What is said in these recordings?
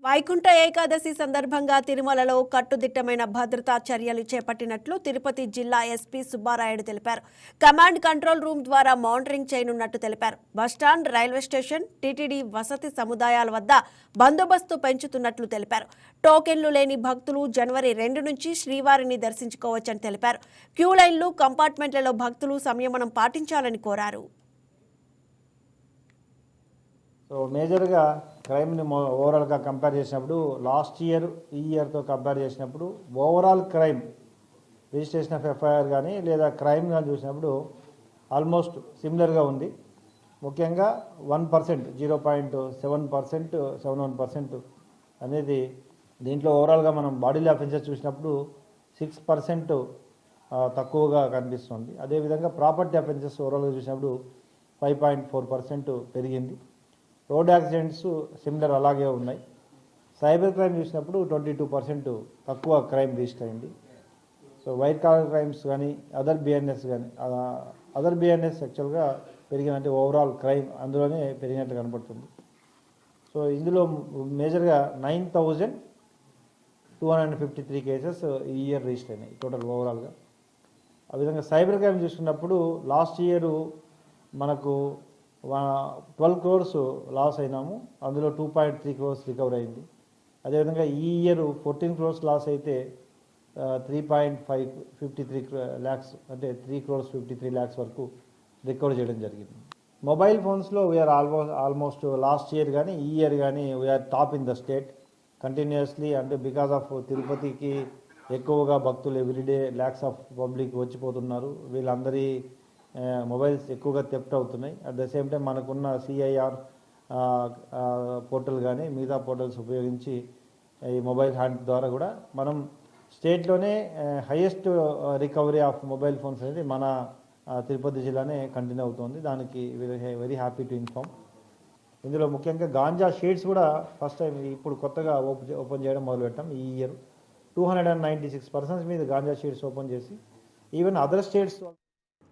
వైకుంఠ ఏకాదశి సందర్భంగా తిరుమలలో కట్టుదిట్టమైన భద్రతా చర్యలు చేపట్టినట్లు తిరుపతి జిల్లా ఎస్పీ సుబ్బారాయుడు తెలిపారు. కమాండ్ కంట్రోల్ రూమ్ ద్వారా మానిటరింగ్ చేయనున్నట్టు తెలిపారు. బస్టాండ్, రైల్వే స్టేషన్, టీటీడీ వసతి సముదాయాల వద్ద బందోబస్తు పెంచుతున్నట్లు తెలిపారు. టోకెన్లు లేని భక్తులు జనవరి 2 నుంచి శ్రీవారిని దర్శించుకోవచ్చని తెలిపారు. క్యూ లైన్లు, కంపార్ట్మెంట్లలో భక్తులు సంయమనం పాటించాలని కోరారు. సో మేజర్గా క్రైమ్ని ఓవరాల్గా కంపేర్ చేసినప్పుడు లాస్ట్ ఇయర్ ఈ ఇయర్తో కంపేర్ చేసినప్పుడు overall crime registration of FIR కానీ లేదా క్రైమ్ కానీ చూసినప్పుడు ఆల్మోస్ట్ సిమిలర్గా ఉంది. ముఖ్యంగా 1%, 0.7%, 71% అనేది దీంట్లో ఓవరాల్గా మనం బాడీలో అఫెన్సెస్ చూసినప్పుడు 6% తక్కువగా కనిపిస్తుంది. అదేవిధంగా ప్రాపర్టీ అఫెన్సెస్ ఓవరాల్గా చూసినప్పుడు 5.4% పెరిగింది. రోడ్ యాక్సిడెంట్స్ సిమిలర్ అలాగే ఉన్నాయి. సైబర్ క్రైమ్ చూసినప్పుడు 22% తక్కువ క్రైమ్ రిజిస్టర్ అయింది. సో వైట్ కాలర్ క్రైమ్స్ కానీ అదర్ బిఎన్ఎస్ యాక్చువల్గా పెరిగినట్టు ఓవరాల్ క్రైమ్ అందులోనే పెరిగినట్టు కనబడుతుంది. సో ఇందులో మేజర్గా 9,253 కేసెస్ ఈ ఇయర్ రిజిస్టర్ అయినాయి టోటల్ ఓవరాల్గా. ఆ విధంగా సైబర్ క్రైమ్ చూసుకున్నప్పుడు లాస్ట్ ఇయర్ మనకు 12 crores లాస్ అయినాము. అందులో 2.3 crores రికవర్ అయింది. అదేవిధంగా ఈ ఇయర్ 14 crores లాస్ అయితే 3.53 lakhs అంటే 3 crores 53 lakhs వరకు రికవర్ చేయడం జరిగింది. మొబైల్ ఫోన్స్లో వీఆర్ ఆల్మోస్ట్ లాస్ట్ ఇయర్ కానీ ఈ ఇయర్ కానీ we are top in the state continuously. అంటే బికాస్ ఆఫ్ తిరుపతికి ఎక్కువగా భక్తులు ఎవ్రీడే ల్యాక్స్ ఆఫ్ పబ్లిక్ వచ్చిపోతున్నారు. వీళ్ళందరి మొబైల్స్ ఎక్కువగా థెఫ్ట్ అవుతున్నాయి. అట్ ద సేమ్ టైం మనకున్న సిఐఆర్ పోర్టల్ కానీ మిగతా పోర్టల్స్ ఉపయోగించి ఈ మొబైల్ హ్యాండ్ ద్వారా కూడా మనం స్టేట్లోనే highest recovery of mobile phones అనేది మన తిరుపతి జిల్లానే కంటిన్యూ అవుతుంది. దానికి వెరీ హ్యాపీ టు ఇన్ఫార్మ్. ఇందులో ముఖ్యంగా గాంజా షీట్స్ కూడా ఫస్ట్ టైం ఇప్పుడు కొత్తగా ఓపెన్ చేయడం మొదలుపెట్టాం. ఈ ఇయర్ 296 persons మీద గాంజా షీట్స్ ఓపెన్ చేసి ఈవెన్ అదర్ స్టేట్స్.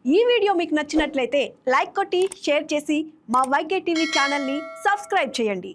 ఈ వీడియో మీకు నచ్చినట్లయితే లైక్ కొట్టి షేర్ చేసి మా వైకే టీవీ ఛానల్ని సబ్స్క్రైబ్ చేయండి.